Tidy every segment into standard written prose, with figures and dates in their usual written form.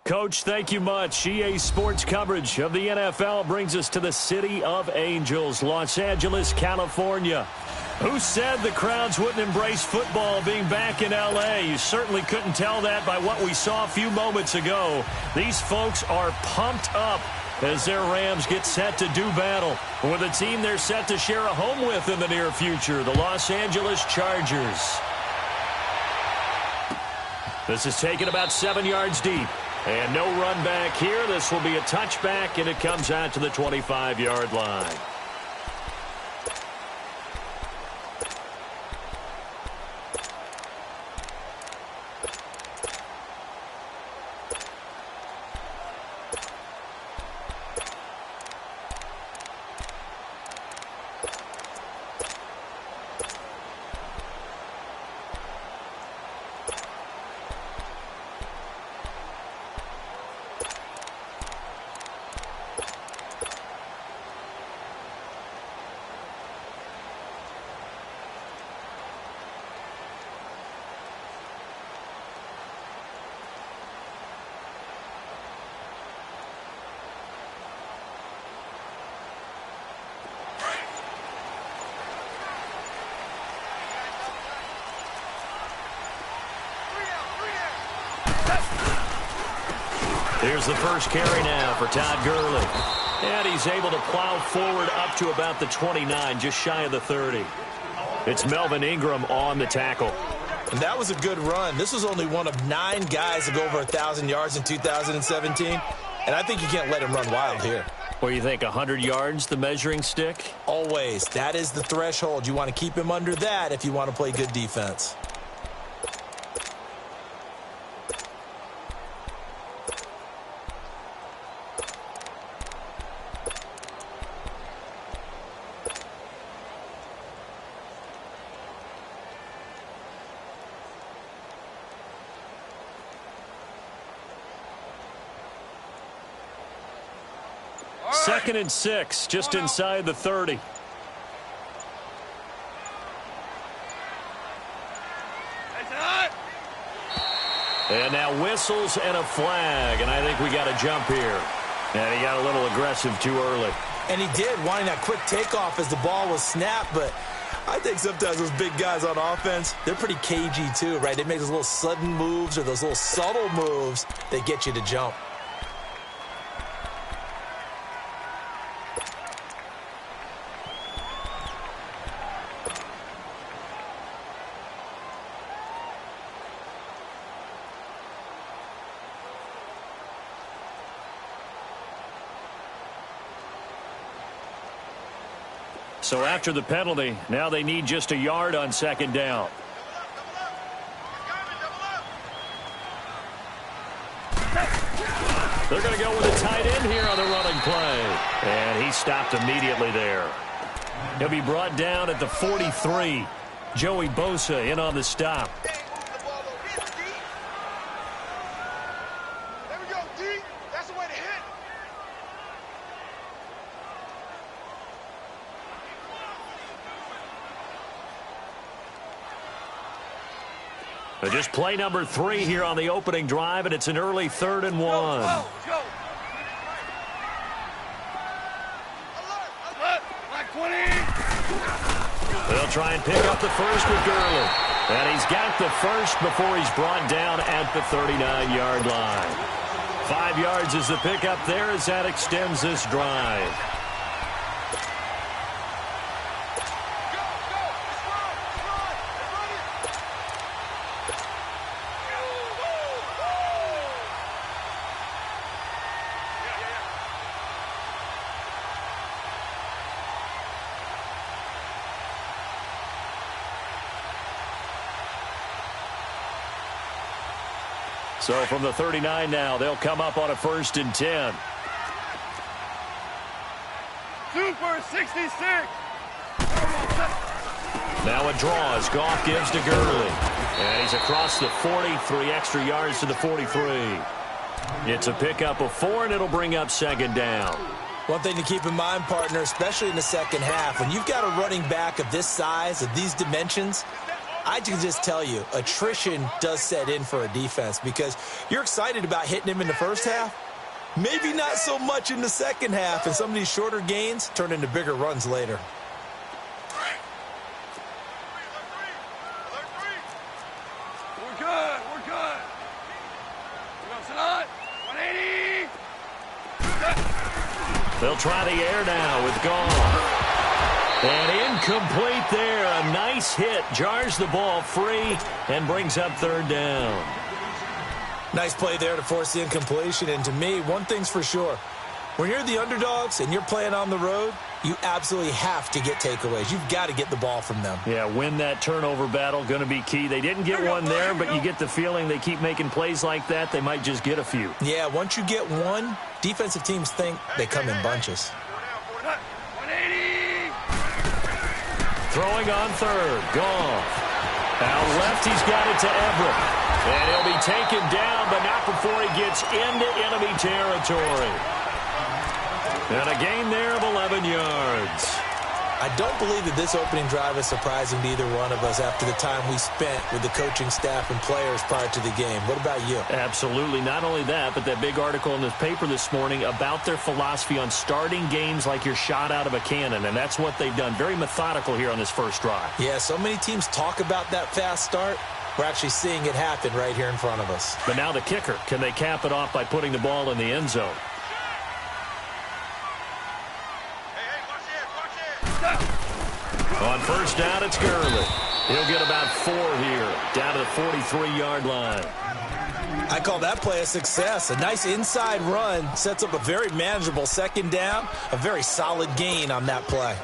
Coach, thank you much. EA Sports coverage of the NFL brings us to the City of Angels, Los Angeles, California. Who said the crowds wouldn't embrace football being back in L.A.? You certainly couldn't tell that by what we saw a few moments ago. These folks are pumped up as their Rams get set to do battle with a team they're set to share a home with in the near future, the Los Angeles Chargers. This is taken about 7 yards deep. And no run back here. This will be a touchback, and it comes out to the 25-yard line. Here's the first carry now for Todd Gurley. And he's able to plow forward up to about the 29, just shy of the 30. It's Melvin Ingram on the tackle. And that was a good run. This was only one of 9 guys to go over 1,000 yards in 2017. And I think you can't let him run wild here. What do you think, 100 yards, the measuring stick? Always. That is the threshold. You want to keep him under that if you want to play good defense. Second and 6, just inside the 30. And now whistles and a flag, and I think we got a jump here. And he got a little aggressive too early. And he did, wanting that quick takeoff as the ball was snapped, but I think sometimes those big guys on offense, they're pretty cagey too, right? They make those little sudden moves or those little subtle moves that get you to jump. So after the penalty, now they need just a yard on second down. They're going to go with a tight end here on the running play. And he stopped immediately there. He'll be brought down at the 43. Joey Bosa in on the stop. Just play number 3 here on the opening drive, and it's an early 3rd and 1. They'll try and pick up the first with Gurley. And he's got the first before he's brought down at the 39-yard line. 5 yards is the pickup there as that extends this drive. So from the 39 now, they'll come up on a 1st and 10. Super 66. Now a draw as Goff gives to Gurley. And he's across the 40, 3 extra yards to the 43. It's a pickup of 4, and it'll bring up second down. One thing to keep in mind, partner, especially in the second half, when you've got a running back of this size, of these dimensions, I can just tell you, attrition does set in for a defense because you're excited about hitting him in the first half. Maybe not so much in the second half, and some of these shorter gains turn into bigger runs later. We're good. We're good. We go, Sadat. 180. They'll try the air now with Goff. And incomplete there. A nice hit. Jars the ball free and brings up third down. Nice play there to force the incompletion. And to me, one thing's for sure. When you're the underdogs and you're playing on the road, you absolutely have to get takeaways. You've got to get the ball from them. Yeah, win that turnover battle, going to be key. They didn't get one there, but you get the feeling they keep making plays like that, they might just get a few. Yeah, once you get one, defensive teams think they come in bunches. 180. Throwing on third, Goff. Out left, he's got it to Everett. And he'll be taken down, but not before he gets into enemy territory. And a gain there of 11 yards. I don't believe that this opening drive is surprising to either one of us after the time we spent with the coaching staff and players prior to the game. What about you? Absolutely. Not only that, but that big article in this paper this morning about their philosophy on starting games like you're shot out of a cannon, and that's what they've done. Very methodical here on this first drive. Yeah, so many teams talk about that fast start. We're actually seeing it happen right here in front of us. But now the kicker. Can they cap it off by putting the ball in the end zone? On first down, it's Gurley. He'll get about 4 here, down to the 43-yard line. I call that play a success. A nice inside run sets up a very manageable second down, a very solid gain on that play.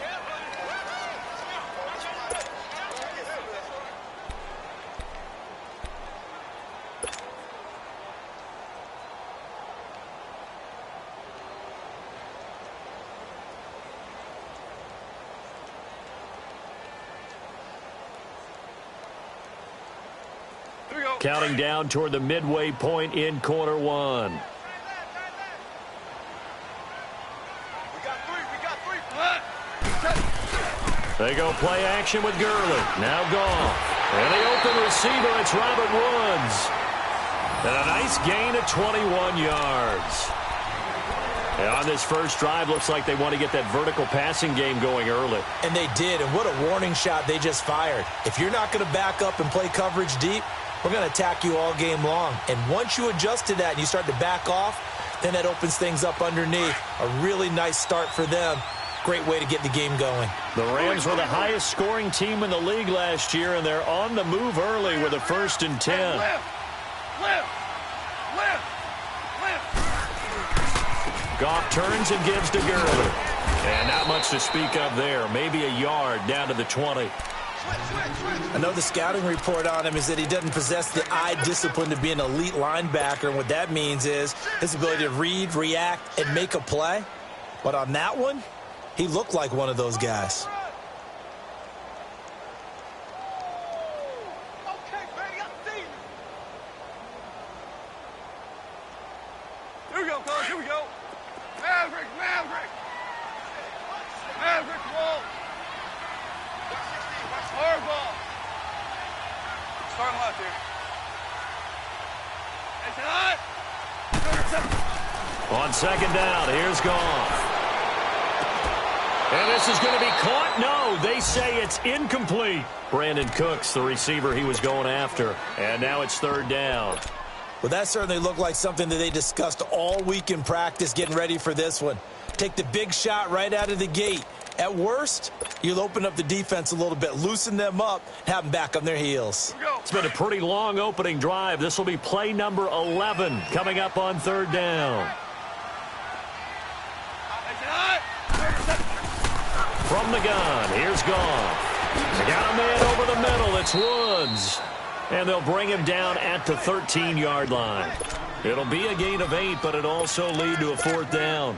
Counting down toward the midway point in quarter one. We got three. They go play action with Gurley. Now Goff. And the open receiver, it's Robert Woods. And a nice gain of 21 yards. And on this first drive, looks like they want to get that vertical passing game going early. And they did, and what a warning shot they just fired. If you're not going to back up and play coverage deep, we're going to attack you all game long. And once you adjust to that and you start to back off, then that opens things up underneath. A really nice start for them. Great way to get the game going. The Rams were the highest scoring team in the league last year, and they're on the move early with a 1st and 10. Goff turns and gives to Gurley. And not much to speak of there. Maybe a yard down to the 20. I know the scouting report on him is that he doesn't possess the eye discipline to be an elite linebacker. And what that means is his ability to read, react, and make a play. But on that one, he looked like one of those guys. Okay, baby, I see you. Here we go, coach. Here we go. Maverick. Maverick, roll. Hard ball. Start left here. On second down, here's Goff. And this is going to be caught. No, they say it's incomplete. Brandon Cooks, the receiver he was going after. And now it's third down. Well, that certainly looked like something that they discussed all week in practice getting ready for this one. Take the big shot right out of the gate. At worst, you'll open up the defense a little bit, loosen them up, have them back on their heels. It's been a pretty long opening drive. This will be play number 11 coming up on third down. From the gun, here's Goff. They got a man over the middle. It's Woods. And they'll bring him down at the 13-yard line. It'll be a gain of 8, but it'll also lead to a 4th down.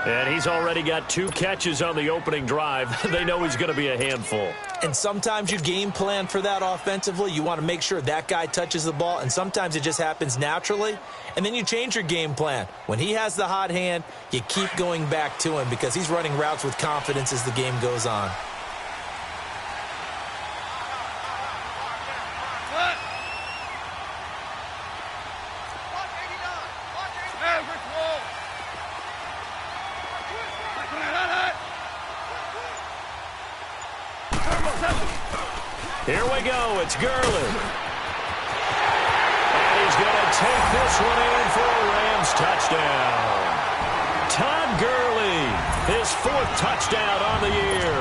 And he's already got 2 catches on the opening drive. They know he's going to be a handful. And sometimes you game plan for that offensively. You want to make sure that guy touches the ball, and sometimes it just happens naturally. And then you change your game plan. When he has the hot hand, you keep going back to him because he's running routes with confidence as the game goes on. Here we go. It's Gurley. And he's going to take this one in for a Rams touchdown. Todd Gurley, his 4th touchdown on the year.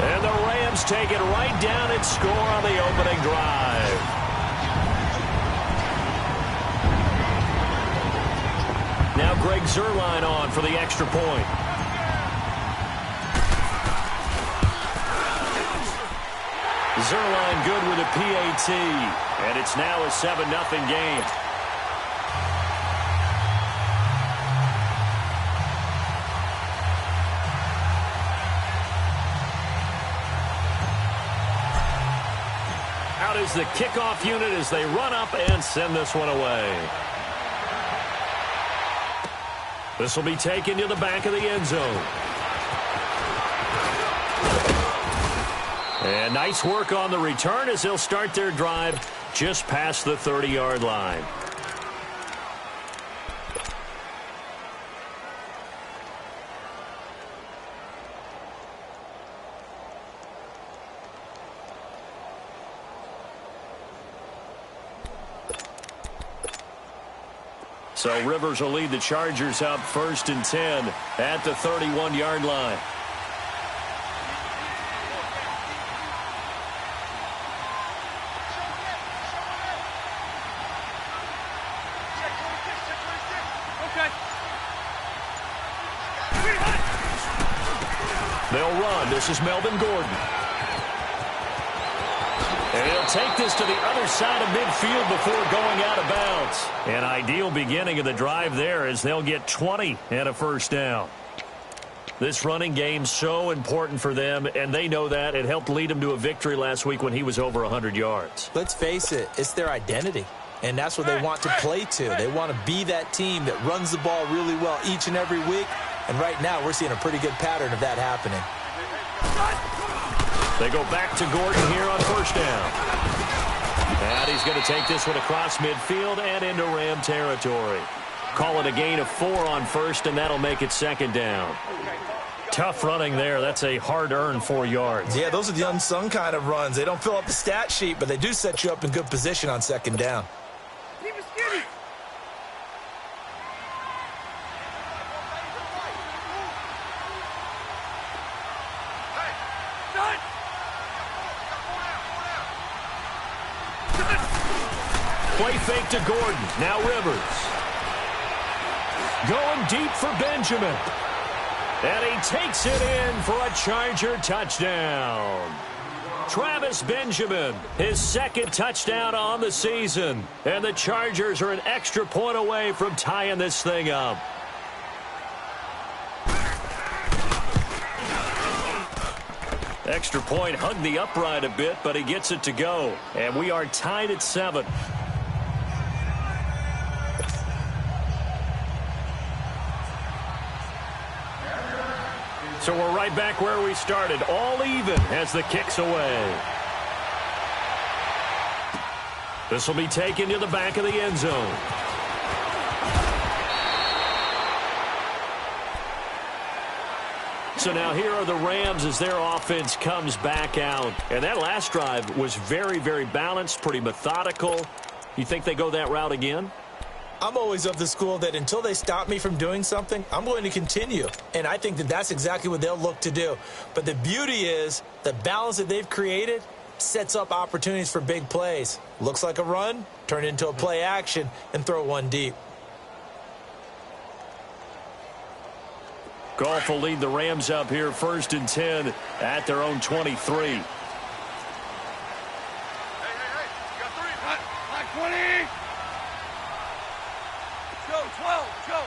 And the Rams take it right down and score on the opening drive. Now Greg Zuerlein on for the extra point. Zuerlein good with a PAT, and it's now a 7-0 game. Out is the kickoff unit as they run up and send this one away. This will be taken to the back of the end zone. And nice work on the return as they'll start their drive just past the 30-yard line. So Rivers will lead the Chargers up 1st and 10 at the 31-yard line. They'll run. This is Melvin Gordon. And he'll take this to the other side of midfield before going out of bounds. An ideal beginning of the drive there as they'll get 20 and a first down. This running game's so important for them, and they know that. It helped lead them to a victory last week when he was over 100 yards. Let's face it, it's their identity. And that's what they want to play to. They want to be that team that runs the ball really well each and every week. And right now, we're seeing a pretty good pattern of that happening. They go back to Gordon here on first down. And he's going to take this one across midfield and into Ram territory. Call it a gain of 4 on first, and that'll make it 2nd down. Tough running there. That's a hard-earned 4 yards. Yeah, those are the unsung kind of runs. They don't fill up the stat sheet, but they do set you up in good position on 2nd down. Play fake to Gordon. Now Rivers. Going deep for Benjamin. And he takes it in for a Charger touchdown. Travis Benjamin, his 2nd touchdown on the season. And the Chargers are an extra point away from tying this thing up. Extra point hugged the upright a bit, but he gets it to go. And we are tied at 7. So we're right back where we started, all even as the kick's away. This will be taken to the back of the end zone. So now here are the Rams as their offense comes back out. And that last drive was very, very balanced, pretty methodical. You think they go that route again? I'm always of the school that until they stop me from doing something, I'm going to continue. And I think that that's exactly what they'll look to do. But the beauty is the balance that they've created sets up opportunities for big plays. Looks like a run, turn it into a play action, and throw one deep. Goff will lead the Rams up here 1st and 10 at their own 23. Hey, you got 3. Hot 20. Go, 12, go.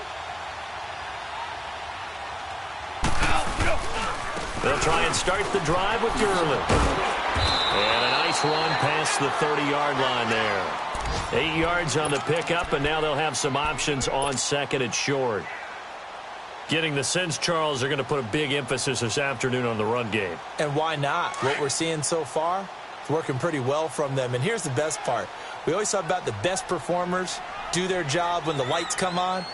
They'll try and start the drive with Gurley. And a nice run past the 30-yard line there. 8 yards on the pickup, and now they'll have some options on 2nd and short. Getting the sense, Charles, they're going to put a big emphasis this afternoon on the run game. And why not? What we're seeing so far, it's working pretty well from them. And here's the best part. We always talk about the best performers do their job when the lights come on.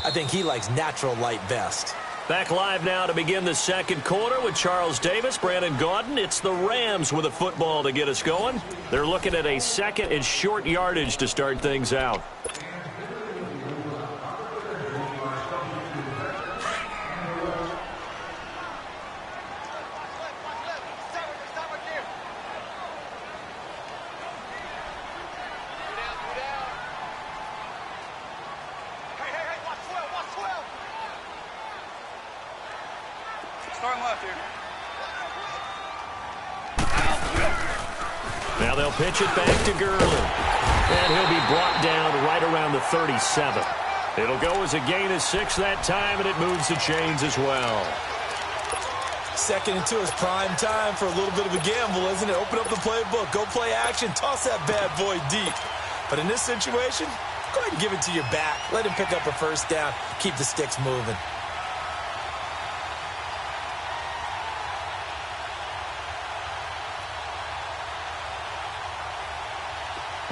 I think he likes natural light best. Back live now to begin the second quarter with Charles Davis, Brandon Gaudin. It's the Rams with a football to get us going. They're looking at a second and short yardage to start things out. Starting left here. Now they'll pitch it back to Gurley. And he'll be brought down right around the 37. It'll go as a gain of 6 that time, and it moves the chains as well. Second and 2 is prime time for a little bit of a gamble, isn't it? Open up the playbook, go play action, toss that bad boy deep. But in this situation, go ahead and give it to your back. Let him pick up a first down, keep the sticks moving.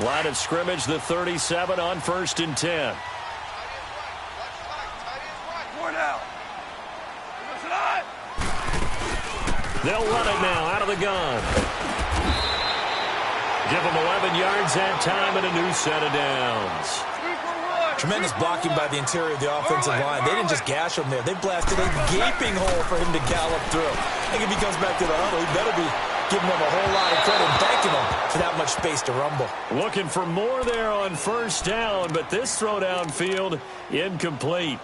Line of scrimmage, the 37 on 1st and 10. They'll run it now out of the gun. Give them 11 yards that time and a new set of downs. Tremendous blocking by the interior of the offensive line. They didn't just gash him there. They blasted a gaping hole for him to gallop through. I think if he comes back to the huddle, he better be giving them a whole lot of credit and thanking them for that much space to rumble. Looking for more there on first down, but this throw downfield incomplete.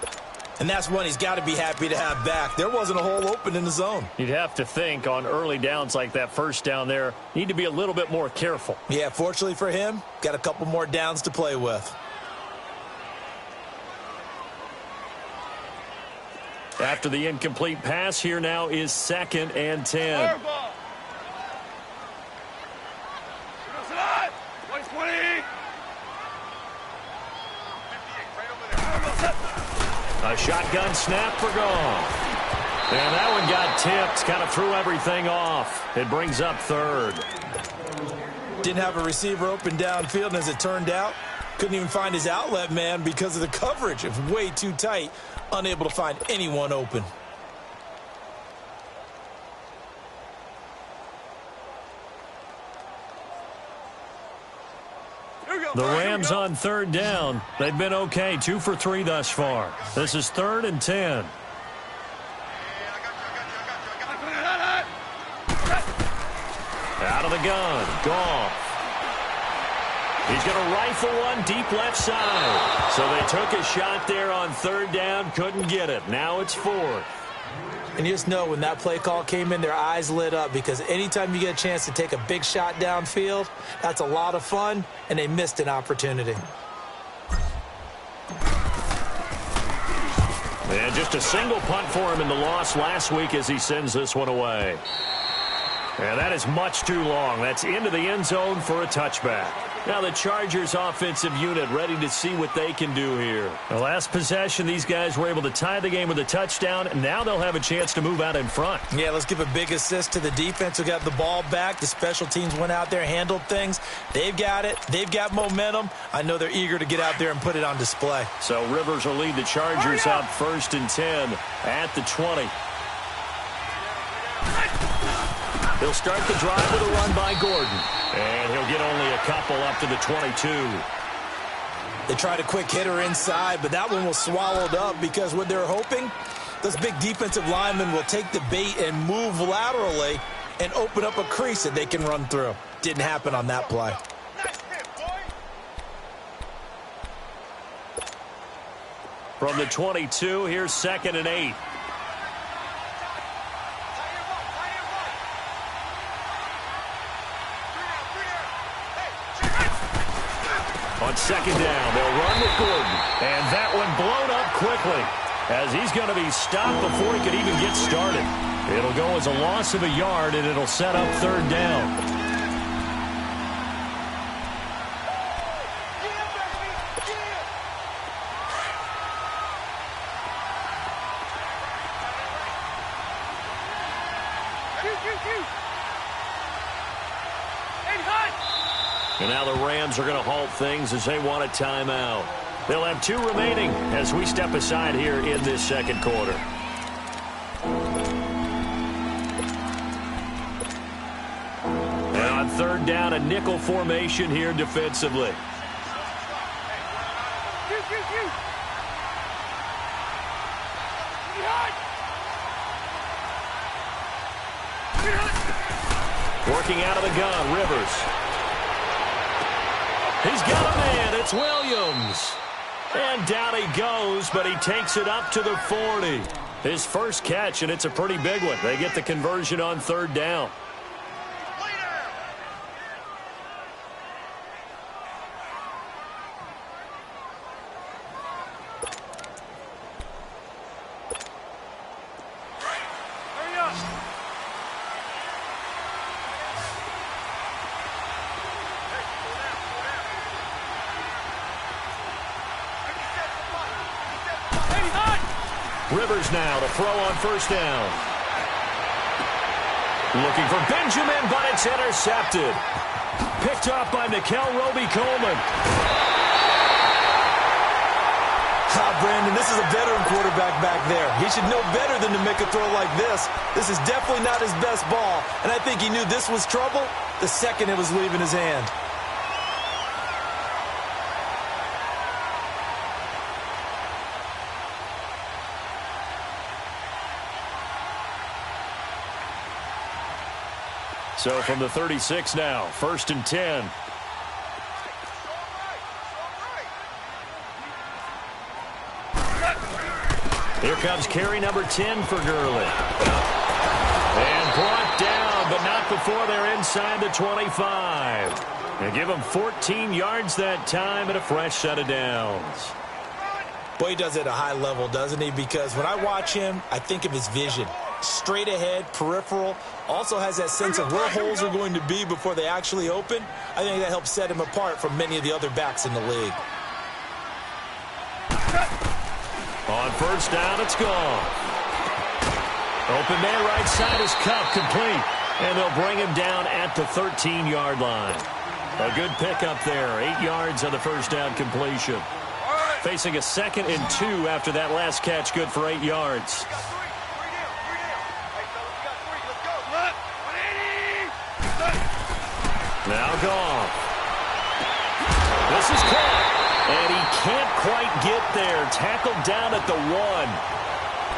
And that's one he's got to be happy to have back. There wasn't a hole open in the zone. You'd have to think on early downs like that first down there, need to be a little bit more careful. Yeah, fortunately for him, got a couple more downs to play with. After the incomplete pass, here now is 2nd and 10. A shotgun snap for Goff. And that one got tipped, kind of threw everything off. It brings up 3rd. Didn't have a receiver open downfield, and as it turned out, couldn't even find his outlet man because of the coverage. It was way too tight, unable to find anyone open. The Rams on 3rd down. They've been okay, 2 for 3 thus far. This is 3rd and 10. Out of the gun, Goff. He's going to rifle one deep left side. So they took a shot there on 3rd down, couldn't get it. Now it's 4th. And you just know when that play call came in, their eyes lit up, because anytime you get a chance to take a big shot downfield, that's a lot of fun, and they missed an opportunity. And just a single punt for him in the loss last week as he sends this one away. And that is much too long. That's into the end zone for a touchback. Now the Chargers offensive unit ready to see what they can do here. The last possession, these guys were able to tie the game with a touchdown, and now they'll have a chance to move out in front. Yeah, let's give a big assist to the defense who got the ball back. The special teams went out there, handled things. They've got it. They've got momentum. I know they're eager to get out there and put it on display. So Rivers will lead the Chargers up 1st and 10 at the 20. He'll start the drive with a run by Gordon. And he'll get only a couple up to the 22. They tried a quick hitter inside, but that one was swallowed up because what they're hoping, those big defensive linemen will take the bait and move laterally and open up a crease that they can run through. Didn't happen on that play. From the 22, here's 2nd and 8. On 2nd down, they'll run with Gordon. And that one blown up quickly as he's going to be stopped before he could even get started. It'll go as a loss of a yard, and it'll set up 3rd down. And now the Rams are going to halt things as they want a timeout. They'll have 2 remaining as we step aside here in this second quarter. third down, a nickel formation here defensively. Working out of the gun, Rivers. He's got a man. It's Williams. And down he goes, but he takes it up to the 40. His first catch, and it's a pretty big one. They get the conversion on third down. Rivers now to throw on first down. Looking for Benjamin, but it's intercepted. Picked up by Nickel Roby-Coleman. Brandon, this is a veteran quarterback back there. He should know better than to make a throw like this. This is definitely not his best ball, and I think he knew this was trouble the second it was leaving his hand. So from the 36 now, 1st and 10. Here comes carry number 10 for Gurley. And brought down, but not before they're inside the 25. They give him 14 yards that time and a fresh set of downs. Boy, he does it at a high level, doesn't he? Because when I watch him, I think of his vision. Straight ahead, peripheral, also has that sense of where holes are going to be before they actually open. I think that helps set him apart from many of the other backs in the league. On first down, it's gone. Open man right side is Cup, complete. And they'll bring him down at the 13-yard line. A good pickup there, 8 yards on the first down completion. Facing a 2nd and 2 after that last catch, good for 8 yards. Now gone. This is caught. And he can't quite get there. Tackled down at the 1.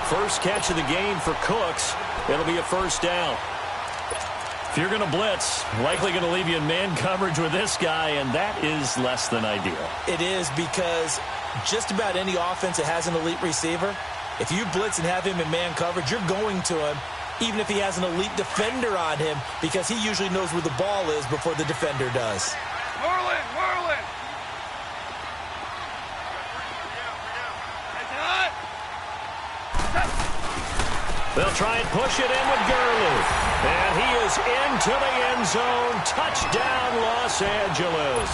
First catch of the game for Cooks. It'll be a first down. If you're going to blitz, likely going to leave you in man coverage with this guy, and that is less than ideal. It is, because just about any offense that has an elite receiver, if you blitz and have him in man coverage, you're going to him, even if he has an elite defender on him, because he usually knows where the ball is before the defender does. Merlin! They'll try and push it in with Gurley. And he is into the end zone. Touchdown, Los Angeles.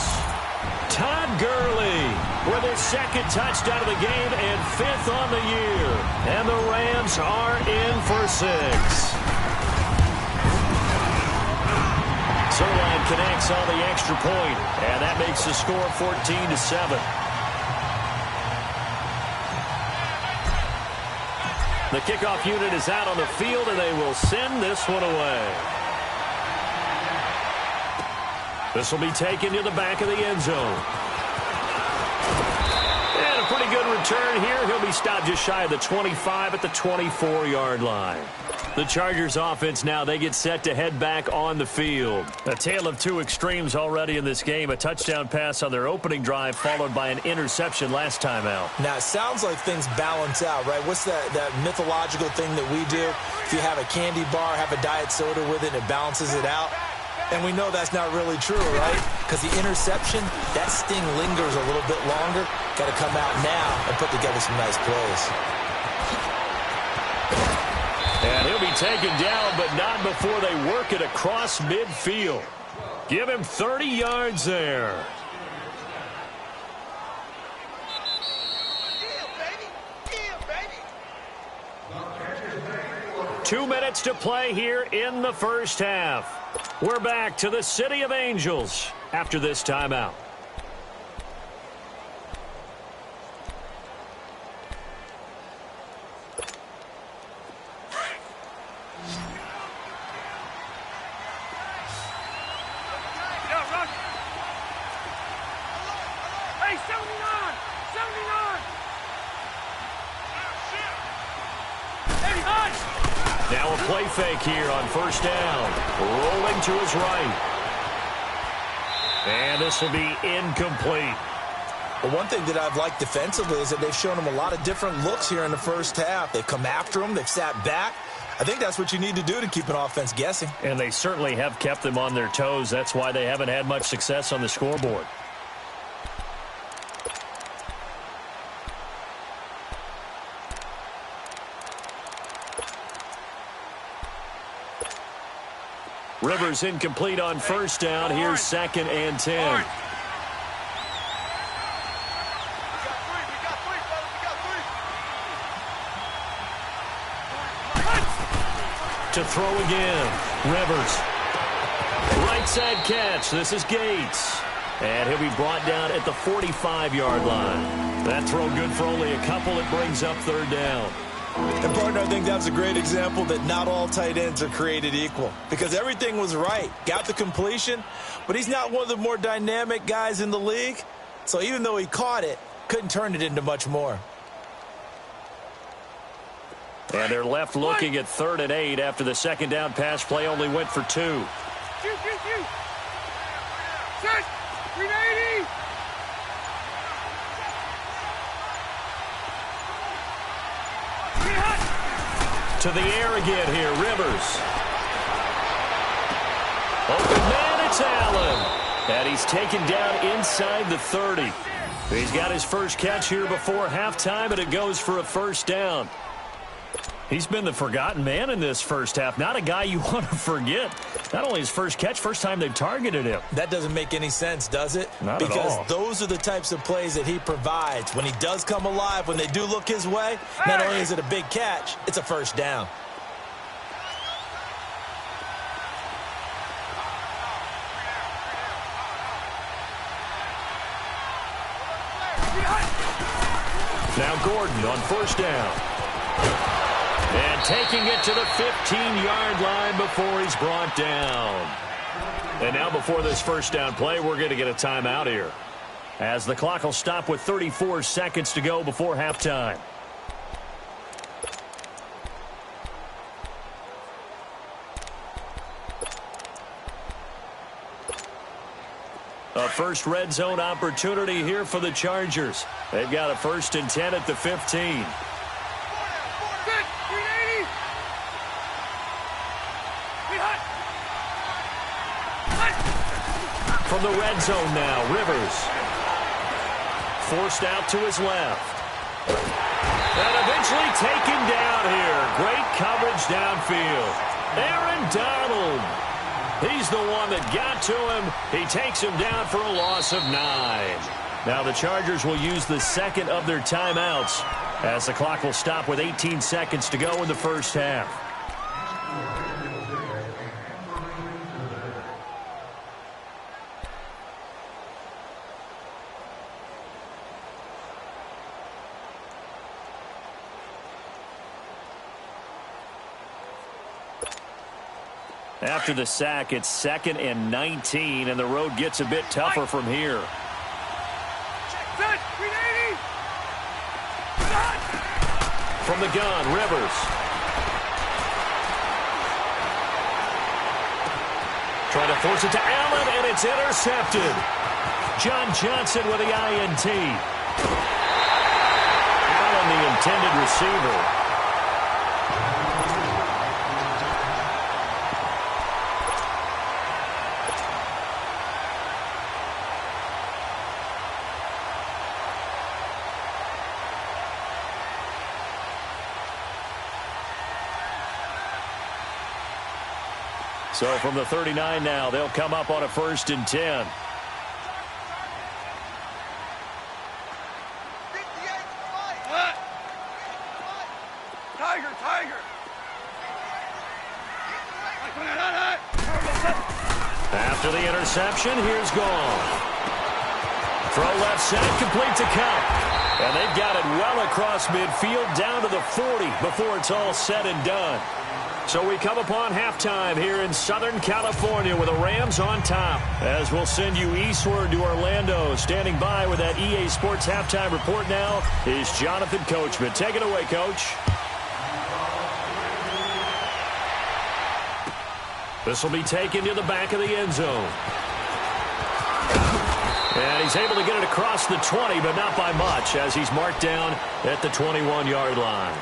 Todd Gurley with his 2nd touchdown of the game and 5th on the year. And the Rams are in for 6. Zerline connects on the extra point, and that makes the score 14-7. The kickoff unit is out on the field, and they will send this one away. This will be taken to the back of the end zone. And a pretty good return here. He'll be stopped just shy of the 25 at the 24-yard line. The Chargers offense now, they get set to head back on the field. A tale of two extremes already in this game. A touchdown pass on their opening drive followed by an interception last time out. Now, it sounds like things balance out, right? What's that mythological thing that we do? If you have a candy bar, have a diet soda with it, and it balances it out. And we know that's not really true, right? Because the interception, that sting lingers a little bit longer. Got to come out now and put together some nice plays. And he'll be taken down, but not before they work it across midfield. Give him 30 yards there. Yeah, 2 minutes to play here in the first half. We're back to the City of Angels after this timeout. Now a play fake here on first down. Rolling to his right. And this will be incomplete. Well, one thing that I've liked defensively is that they've shown him a lot of different looks here in the first half. They've come after him. They've sat back. I think that's what you need to do to keep an offense guessing. And they certainly have kept them on their toes. That's why they haven't had much success on the scoreboard. Rivers incomplete on first down. Here's 2nd and 10. To throw again. Rivers. Right side catch. This is Gates. And he'll be brought down at the 45-yard line. That throw good for only a couple. It brings up 3rd down. And, partner, I think that's a great example that not all tight ends are created equal. Because everything was right. Got the completion. But he's not one of the more dynamic guys in the league. So even though he caught it, couldn't turn it into much more. And they're left looking at 3rd and 8 after the 2nd down pass play only went for 2. Shoot. Set. 380. To the air again here, Rivers. Open man, it's Allen. And he's taken down inside the 30. He's got his first catch here before halftime, and it goes for a 1st down. He's been the forgotten man in this first half. Not a guy you want to forget. Not only his first catch, first time they've targeted him. That doesn't make any sense, does it? Not at all. Because those are the types of plays that he provides. When he does come alive, when they do look his way, not only is it a big catch, it's a 1st down. Now Gordon on 1st down. And taking it to the 15-yard line before he's brought down. And now before this 1st down play, we're going to get a timeout here, as the clock will stop with 34 seconds to go before halftime. A first red zone opportunity here for the Chargers. They've got a 1st and 10 at the 15. From the red zone now, Rivers. Forced out to his left. And eventually taken down here. Great coverage downfield. Aaron Donald. He's the one that got to him. He takes him down for a loss of 9. Now the Chargers will use the 2nd of their timeouts, as the clock will stop with 18 seconds to go in the first half. After the sack, it's 2nd and 19, and the road gets a bit tougher from here. From the gun, Rivers. Trying to force it to Allen, and it's intercepted. John Johnson with the INT. Allen, the intended receiver. So from the 39 now, they'll come up on a 1st and 10. After the interception, here's Gall. Throw left side, complete to Cup. And they've got it well across midfield down to the 40 before it's all said and done. So we come upon halftime here in Southern California with the Rams on top. As we'll send you eastward to Orlando. Standing by with that EA Sports halftime report now is Jonathan Coachman. Take it away, Coach. This will be taken to the back of the end zone. And he's able to get it across the 20, but not by much, as he's marked down at the 21-yard line.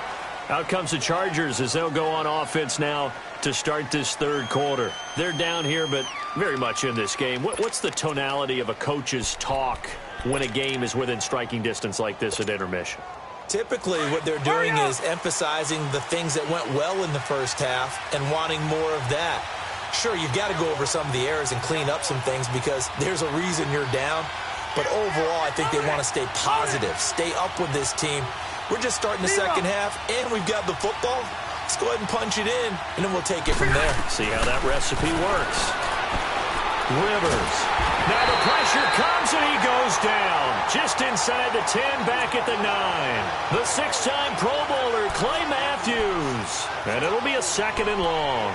Out comes the Chargers as they'll go on offense now to start this third quarter. They're down here, but very much in this game. What's the tonality of a coach's talk when a game is within striking distance like this at intermission? Typically, what they're doing is emphasizing the things that went well in the first half and wanting more of that. Sure, you've got to go over some of the errors and clean up some things because there's a reason you're down. But overall, I think they want to stay positive, stay up with this team. We're just starting the second half, and we've got the football. Let's go ahead and punch it in, and then we'll take it from there. See how that recipe works. Rivers. Now the pressure comes, and he goes down. Just inside the 10, back at the 9. The 6-time Pro Bowler, Clay Matthews. And it'll be a 2nd and long.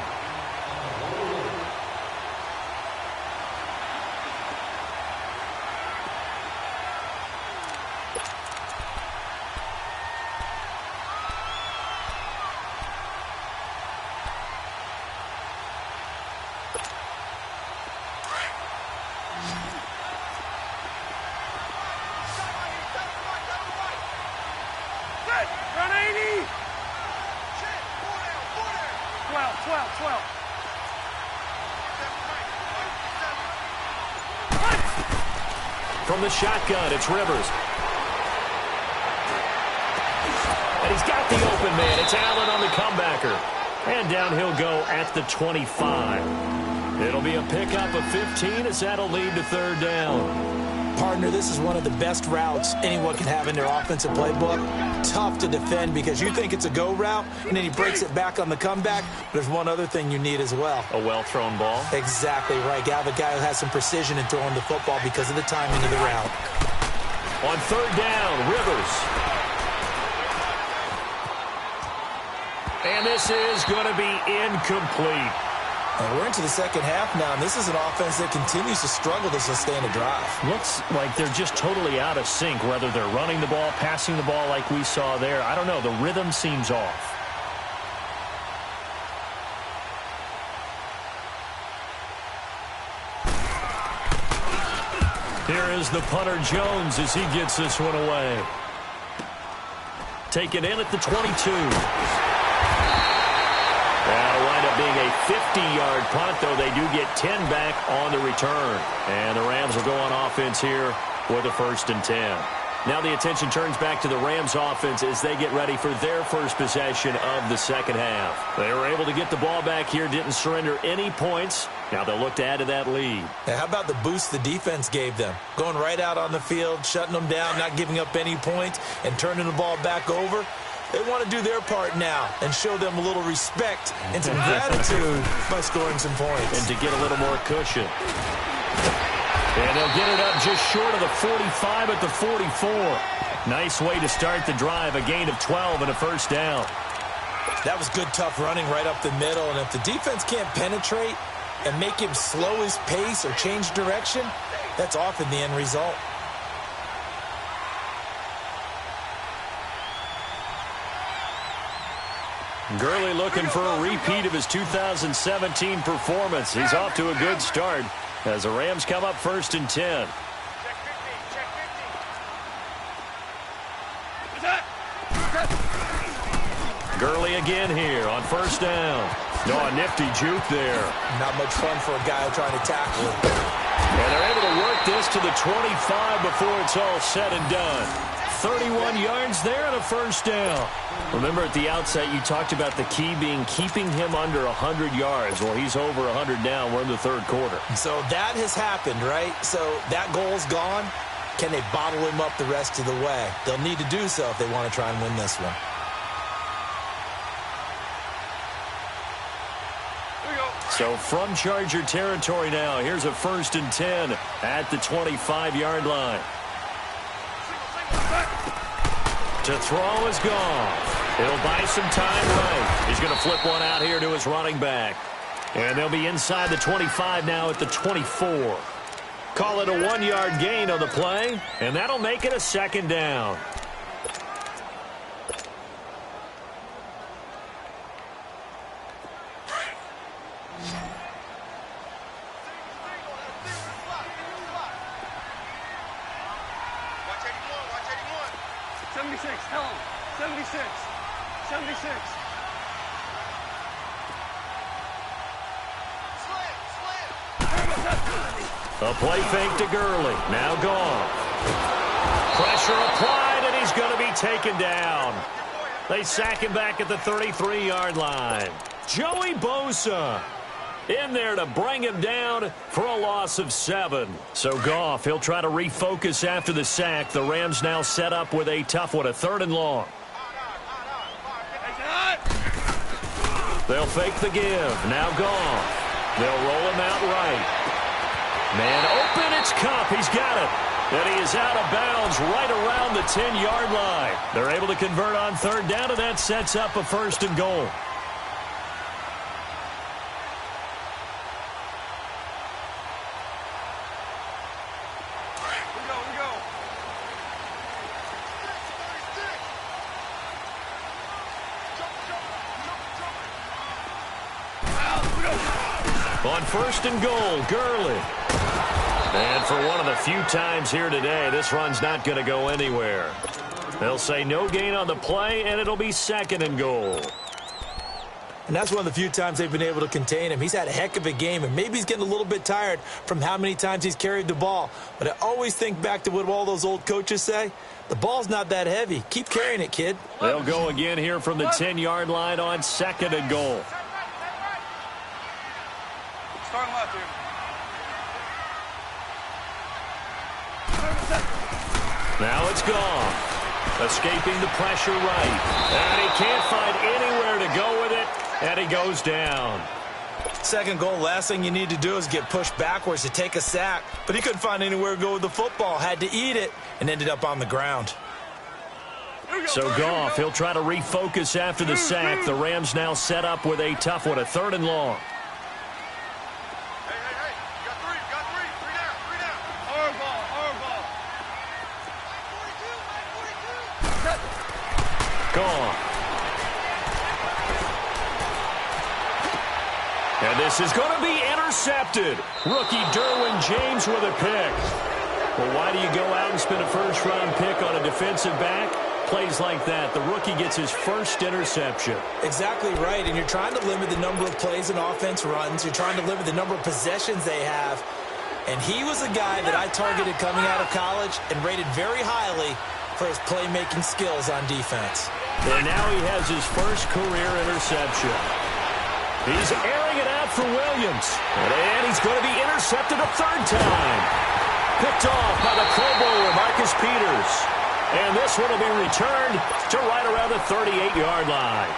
From the shotgun, it's Rivers. And he's got the open man. It's Allen on the comebacker. And down he'll go at the 25. It'll be a pickup of 15 as that'll lead to third down. Partner, this is one of the best routes anyone can have in their offensive playbook. Tough to defend because you think it's a go route, and then he breaks it back on the comeback. There's one other thing you need as well. A well-thrown ball? Exactly right. You have a guy who has some precision in throwing the football because of the timing of the route. On third down, Rivers. And this is going to be incomplete. And we're into the second half now, and this is an offense that continues to struggle to sustain a drive. Looks like they're just totally out of sync, whether they're running the ball, passing the ball like we saw there. I don't know. The rhythm seems off. Here is the punter Jones as he gets this one away. Taken in at the 22. That'll wind up being a 50-yard punt, though they do get 10 back on the return. And the Rams will go on offense here with a 1st and 10. Now the attention turns back to the Rams offense as they get ready for their first possession of the second half. They were able to get the ball back here, didn't surrender any points. Now they'll look to add to that lead. Now, how about the boost the defense gave them? Going right out on the field, shutting them down, not giving up any points, and turning the ball back over. They want to do their part now and show them a little respect and some gratitude by scoring some points. And to get a little more cushion. And they'll get it up just short of the 45 at the 44. Nice way to start the drive. A gain of 12 and a 1st down. That was good, tough running right up the middle. And if the defense can't penetrate and make him slow his pace or change direction, that's often the end result. Gurley looking for a repeat of his 2017 performance. He's off to a good start as the Rams come up 1st and 10. Gurley again here on 1st down. No, a nifty juke there. Not much fun for a guy trying to tackle him. And they're able to work this to the 25 before it's all said and done. 31 yards there and a 1st down. Remember at the outset you talked about the key being keeping him under 100 yards. Well, he's over 100 now. We're in the third quarter. So that has happened, right? So that goal's gone. Can they bottle him up the rest of the way? They'll need to do so if they want to try and win this one. So from Charger territory now, here's a 1st and 10 at the 25-yard line. To throw is gone. He'll buy some time right. He's going to flip one out here to his running back. And they'll be inside the 25 now at the 24. Call it a 1-yard gain on the play, and that'll make it a 2nd down. 76, tell him. 76. 76. A play fake to Gurley. Now gone. Pressure applied, and he's going to be taken down. They sack him back at the 33-yard line. Joey Bosa in there to bring him down for a loss of 7. So Goff, he'll try to refocus after the sack. The Rams now set up with a tough one, a 3rd and long. They'll fake the give. Now Goff. They'll roll him out right. Man open, it's Kupp. He's got it. And he is out of bounds right around the 10-yard line. They're able to convert on 3rd down, and that sets up a 1st and goal. On 1st and goal, Gurley. And for one of the few times here today, this run's not going to go anywhere. They'll say no gain on the play, and it'll be 2nd and goal. And that's one of the few times they've been able to contain him. He's had a heck of a game, and maybe he's getting a little bit tired from how many times he's carried the ball. But I always think back to what all those old coaches say. The ball's not that heavy. Keep carrying it, kid. They'll go again here from the 10-yard line on 2nd and goal. Starting left here. Now it's gone. Escaping the pressure right. And he can't find anywhere to go with it, and he goes down. 2nd goal, last thing you need to do is get pushed backwards to take a sack. But he couldn't find anywhere to go with the football, had to eat it, and ended up on the ground. So Goff, he'll try to refocus after the sack. The Rams now set up with a tough one, a 3rd and long. Gone. And this is going to be intercepted. Rookie Derwin James with a pick. Well, why do you go out and spend a 1st-round pick on a defensive back? Plays like that. The rookie gets his 1st interception. Exactly right, and you're trying to limit the number of plays an offense runs. You're trying to limit the number of possessions they have. And he was a guy that I targeted coming out of college and rated very highly for his playmaking skills on defense. And now he has his 1st career interception. He's airing it out for Williams. And he's going to be intercepted a 3rd time. Picked off by the Pro Bowler, Marcus Peters. And this one will be returned to right around the 38-yard line.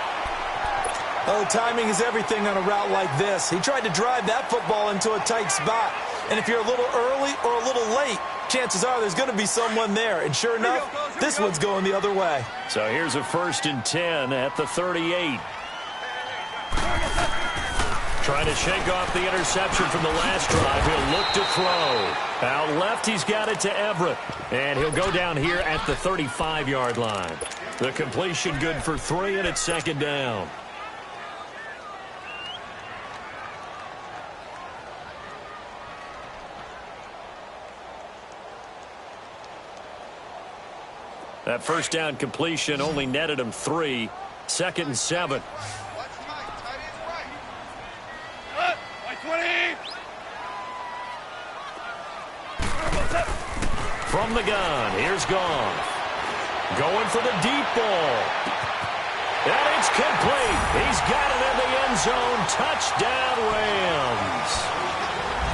Oh, timing is everything on a route like this. He tried to drive that football into a tight spot. And if you're a little early or a little late, chances are there's going to be someone there. And sure enough, this one's going the other way. So here's a 1st and 10 at the 38. Trying to shake off the interception from the last drive. He'll look to throw. Out left, he's got it to Everett. And he'll go down here at the 35-yard line. The completion good for 3, and it's 2nd down. That 1st down completion only netted him 3. 2nd and 7. From the gun, here's Goff. Going for the deep ball. And it's complete. He's got it in the end zone. Touchdown, Rams.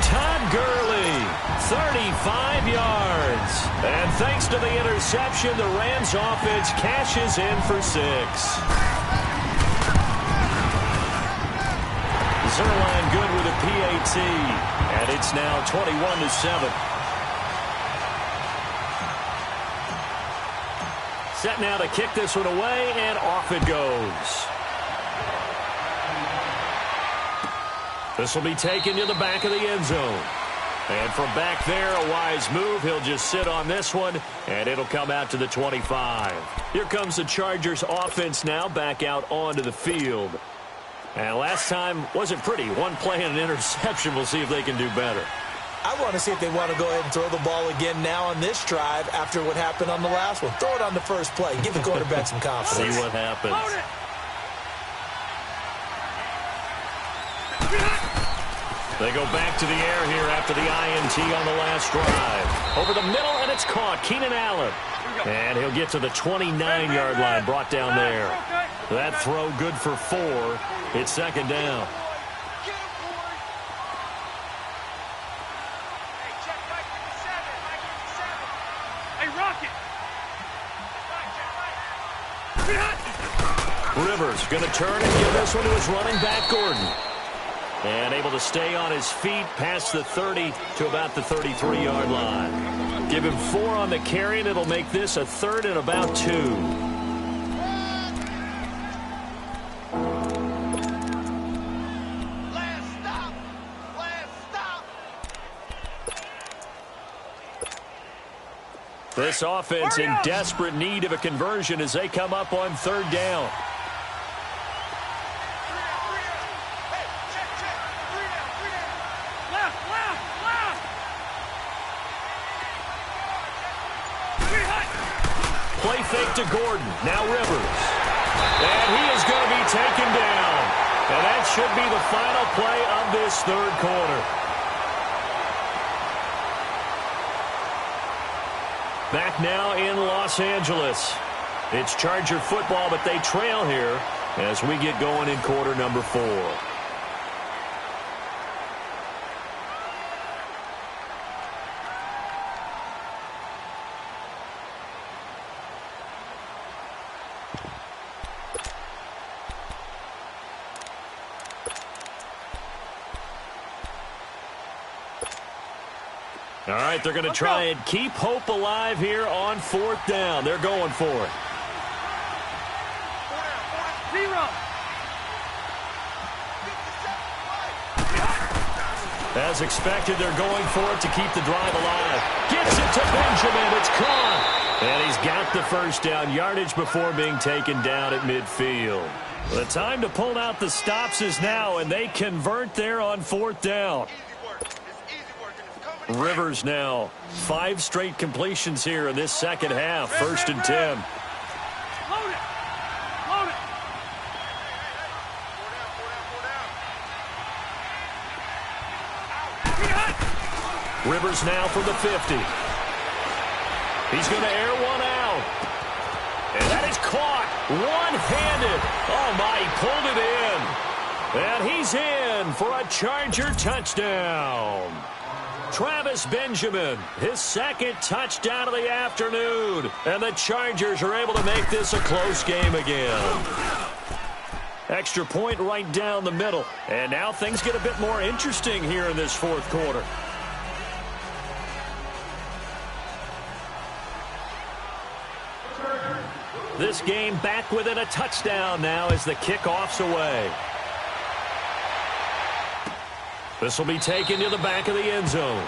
Todd Gurley, 35 yards. And thanks to the interception, the Rams offense cashes in for 6. Zerline good with a PAT. And it's now 21-7. Set now to kick this one away, and off it goes. This will be taken to the back of the end zone. And from back there, a wise move. He'll just sit on this one, and it'll come out to the 25. Here comes the Chargers offense now back out onto the field. And last time wasn't pretty. One play and an interception. We'll see if they can do better. I want to see if they want to go ahead and throw the ball again now on this drive after what happened on the last one. Throw it on the first play. Give the quarterback some confidence. See what happens. They go back to the air here after the INT on the last drive. Over the middle, and it's caught. Keenan Allen. And he'll get to the 29-yard line, brought down there. That throw good for 4. It's second down. Rivers going to turn and give this one to his running back, Gordon. And able to stay on his feet past the 30 to about the 33-yard line. Give him 4 on the carry, and it'll make this a 3rd and about 2. This offense in desperate need of a conversion as they come up on 3rd down. Play fake to Gordon. Now Rivers. And he is going to be taken down. And that should be the final play of this 3rd quarter. Back now in Los Angeles. It's Charger football, but they trail here as we get going in quarter number 4. All right, they're going to try and keep hope alive here on 4th down. They're going for it. As expected, they're going for it to keep the drive alive. Gets it to Benjamin. It's caught. And he's got the first down yardage before being taken down at midfield. The time to pull out the stops is now, and they convert there on 4th down. Rivers now 5 straight completions here in this second half. 1st and 10. Rivers now from the 50. He's going to air one out. And that is caught one-handed. Oh, my, he pulled it in. And he's in for a Charger touchdown. Travis Benjamin, his 2nd touchdown of the afternoon. And the Chargers are able to make this a close game again. Extra point right down the middle. And now things get a bit more interesting here in this 4th quarter. This game back within a touchdown now as the kickoff's away. This will be taken to the back of the end zone.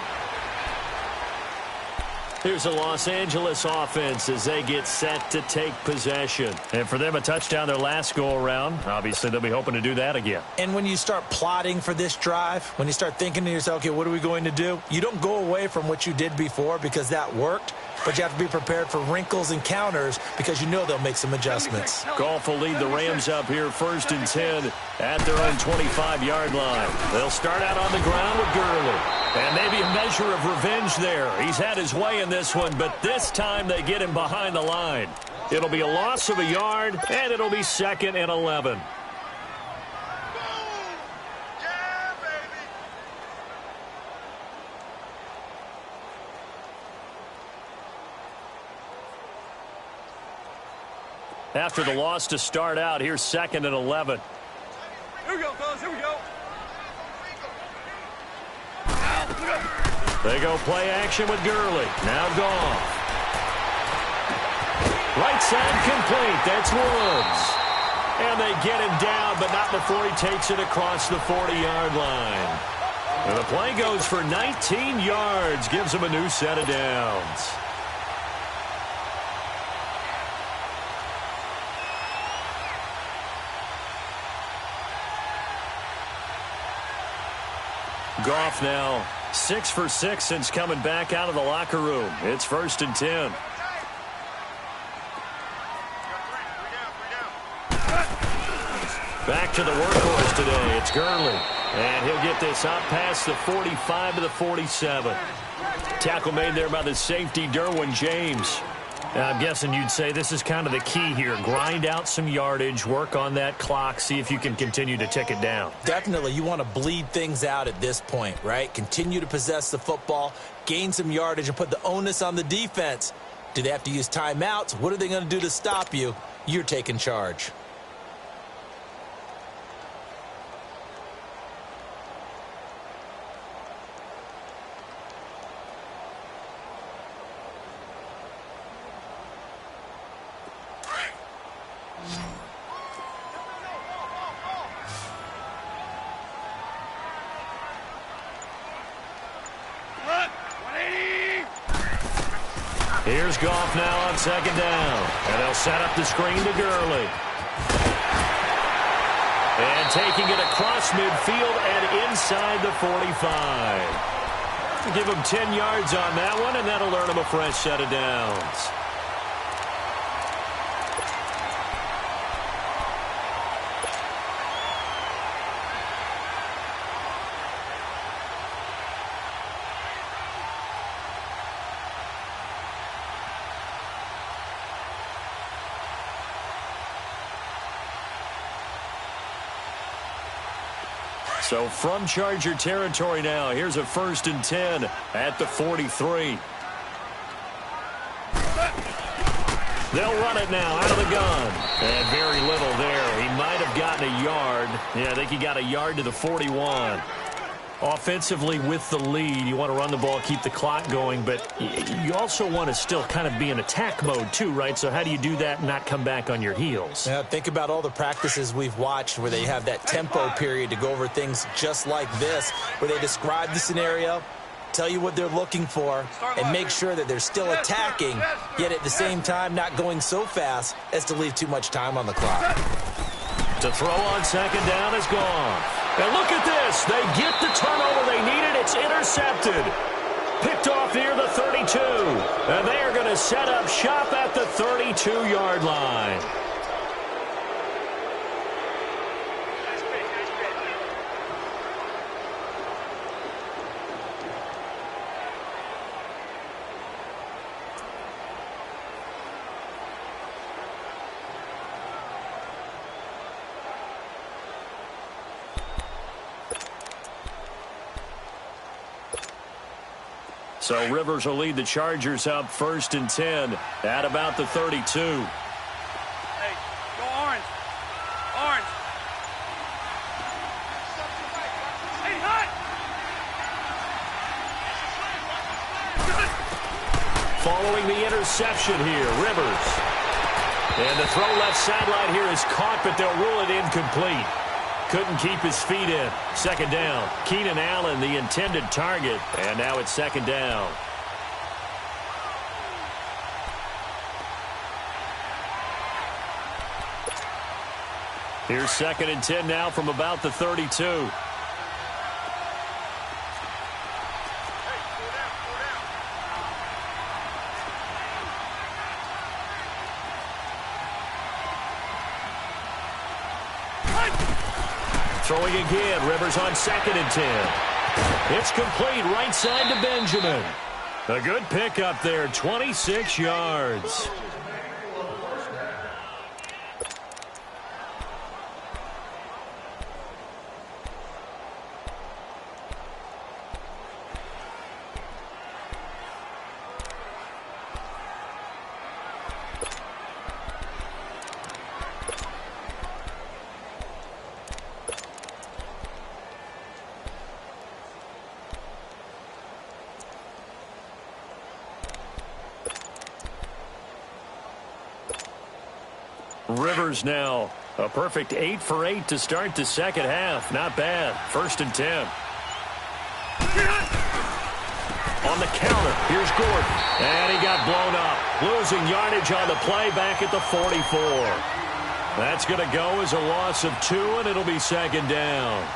Here's the Los Angeles offense as they get set to take possession. And for them, a touchdown their last go-around. Obviously, they'll be hoping to do that again. And when you start plotting for this drive, when you start thinking to yourself, okay, what are we going to do? You don't go away from what you did before because that worked. But you have to be prepared for wrinkles and counters because you know they'll make some adjustments. Goff will lead the Rams up here 1st and 10 at their own 25-yard line. They'll start out on the ground with Gurley. And maybe a measure of revenge there. He's had his way in this one, but this time they get him behind the line. It'll be a loss of a yard, and it'll be 2nd and 11. After the loss to start out, here's 2nd and 11. Here we go, fellas. Here we go. They go play action with Gurley. Now Goff. Right side complete. That's Woods. And they get him down, but not before he takes it across the 40-yard line. And the play goes for 19 yards. Gives him a new set of downs. Goff now 6 for 6 since coming back out of the locker room. It's 1st and 10. Back to the workhorse today. It's Gurley. And he'll get this up past the 45 to the 47. Tackle made there by the safety, Derwin James. I'm guessing you'd say this is kind of the key here. Grind out some yardage, work on that clock, see if you can continue to tick it down. Definitely, you want to bleed things out at this point, right? Continue to possess the football, gain some yardage, and put the onus on the defense. Do they have to use timeouts? What are they going to do to stop you? You're taking charge. Here's Goff now on 2nd down. And they'll set up the screen to Gurley. And taking it across midfield and inside the 45. Give him 10 yards on that one, and that'll earn him a fresh set of downs. So from Charger territory now, here's a 1st and 10 at the 43. They'll run it now out of the gun. And very little there. He might have gotten a yard. Yeah, I think he got a yard to the 41. Offensively with the lead, you want to run the ball, keep the clock going, but you also want to still kind of be in attack mode too, right? So how do you do that and not come back on your heels? Yeah, think about all the practices we've watched where they have that tempo period to go over things just like this, where they describe the scenario, tell you what they're looking for, and make sure that they're still attacking, yet at the same time not going so fast as to leave too much time on the clock. To throw on 2nd down is gone. And look at this. They get the turnover they needed. It's intercepted. Picked off near the 32. And they are going to set up shop at the 32-yard line. So Rivers will lead the Chargers up 1st and 10 at about the 32. Hey, go orange. Orange. Hey, hot. Following the interception here, Rivers. And the throw left sideline here is caught, but they'll rule it incomplete. Couldn't keep his feet in. 2nd down. Keenan Allen, the intended target. And now it's 2nd down. Here's 2nd and 10 now from about the 32. Throwing again, Rivers on 2nd and 10. It's complete right side to Benjamin. A good pickup there, 26 yards. Rivers now a perfect 8 for 8 to start the 2nd half. Not bad. 1st and 10. On the counter, here's Gordon. And he got blown up. Losing yardage on the play back at the 44. That's going to go as a loss of 2, and it'll be 2nd down.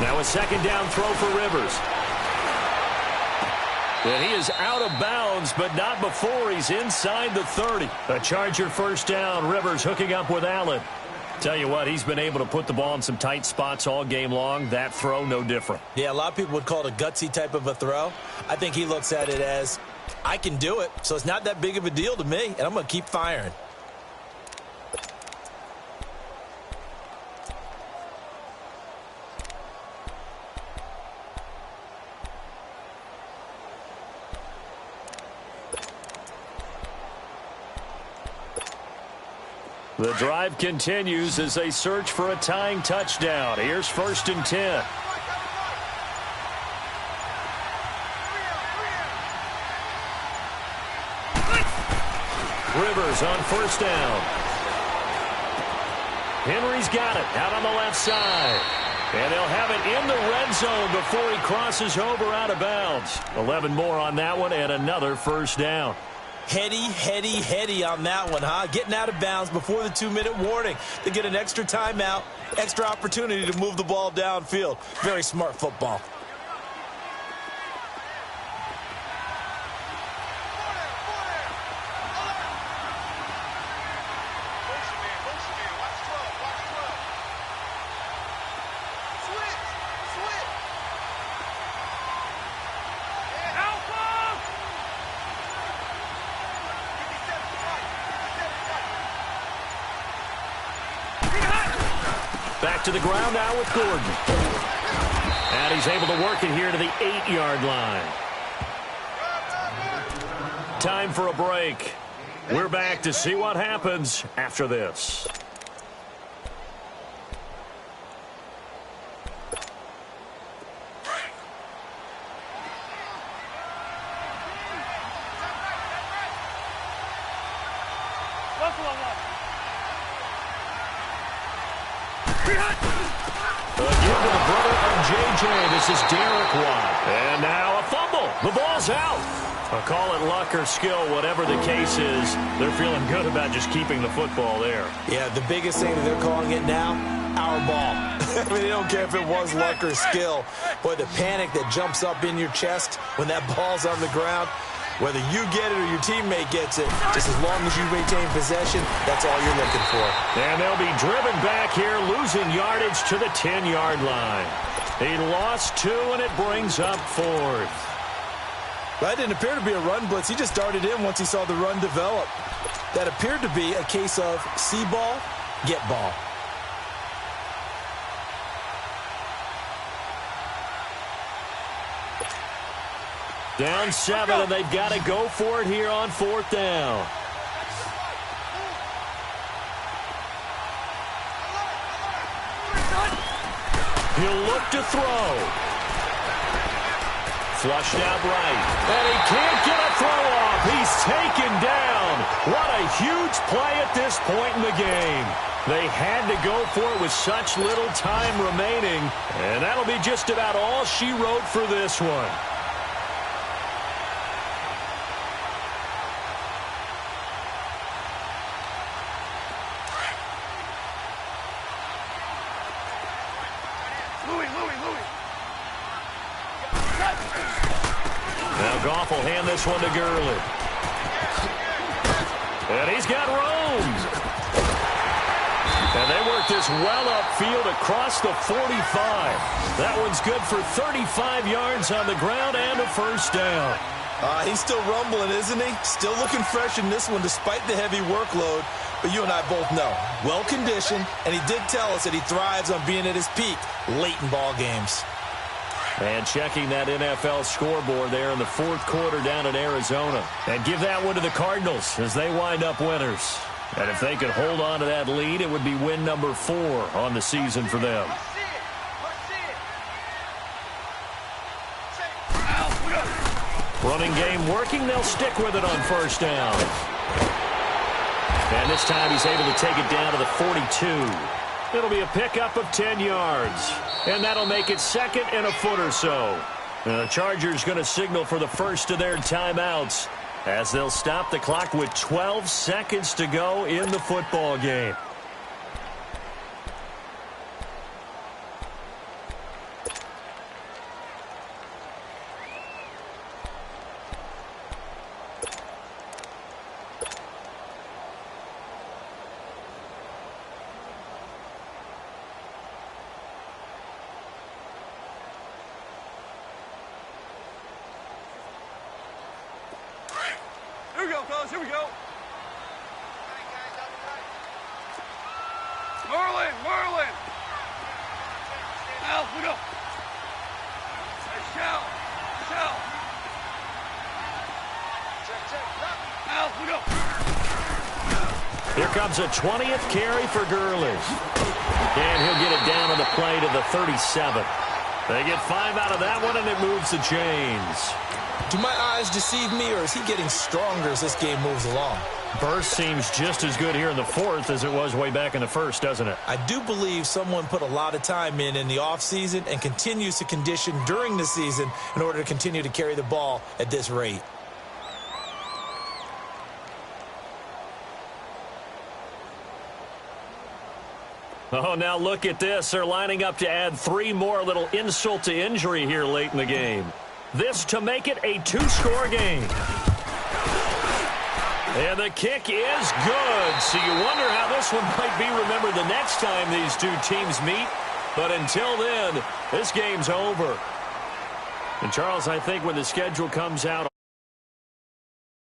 Now a second down throw for Rivers. And he is out of bounds, but not before he's inside the 30. A Charger first down. Rivers hooking up with Allen. Tell you what, he's been able to put the ball in some tight spots all game long. That throw, no different. Yeah, a lot of people would call it a gutsy type of a throw. I think he looks at it as, I can do it, so it's not that big of a deal to me, and I'm going to keep firing. The drive continues as they search for a tying touchdown. Here's 1st and 10. Rivers on 1st down. Henry's got it out on the left side. And they'll have it in the red zone before he crosses over out of bounds. 11 more on that one and another 1st down. Heady on that one, huh? Getting out of bounds before the 2-minute warning. They get an extra timeout, extra opportunity to move the ball downfield. Very smart football. Back to the ground now with Gordon. And he's able to work it here to the 8-yard line. Time for a break. We're back to see what happens after this. Again to the brother of J.J. This is Derek Watt. And now a fumble. The ball's out. Call it luck or skill, whatever the case is. They're feeling good about just keeping the football there. Yeah, the biggest thing that they're calling it now, our ball. I mean, they don't care if it was luck or skill. Boy, the panic that jumps up in your chest when that ball's on the ground, whether you get it or your teammate gets it, just as long as you maintain possession, that's all you're looking for. And they'll be driven back here, losing yardage to the 10-yard line. He lost 2, and it brings up 4th. That didn't appear to be a run blitz. He just darted in once he saw the run develop. That appeared to be a case of see ball, get ball. Down 7, and they've got to go for it here on 4th down. He'll look to throw. Flushed out right. And he can't get a throw off. He's taken down. What a huge play at this point in the game. They had to go for it with such little time remaining. And that'll be just about all she wrote for this one. Goff will hand this one to Gurley. And he's got room. And they work this well upfield across the 45. That one's good for 35 yards on the ground and a 1st down. He's still rumbling, isn't he? Still looking fresh in this one despite the heavy workload. But you and I both know, well-conditioned, and he did tell us that he thrives on being at his peak late in ball games. And checking that NFL scoreboard there in the 4th quarter down in Arizona. And give that one to the Cardinals as they wind up winners. And if they could hold on to that lead, it would be win number 4 on the season for them. Running game working. They'll stick with it on 1st down. And this time he's able to take it down to the 42. It'll be a pickup of 10 yards. And that'll make it 2nd and a foot or so. The Chargers going to signal for the first of their timeouts as they'll stop the clock with 12 seconds to go in the football game. fellas. Here we go. Merlin. Al, we go. Hey, Shell. Al, we go. Here comes a 20th carry for Gurley. And he'll get it down on the play to the 37. They get 5 out of that one, and it moves the chains. Do my eyes deceive me, or is he getting stronger as this game moves along? Burst seems just as good here in the fourth as it was way back in the first, doesn't it? I do believe someone put a lot of time in the offseason and continues to condition during the season in order to continue to carry the ball at this rate. Oh, now look at this. They're lining up to add 3 more, a little insult to injury here late in the game. This to make it a 2-score game. And the kick is good. So you wonder how this one might be remembered the next time these two teams meet. But until then, this game's over. And Charles, I think when the schedule comes out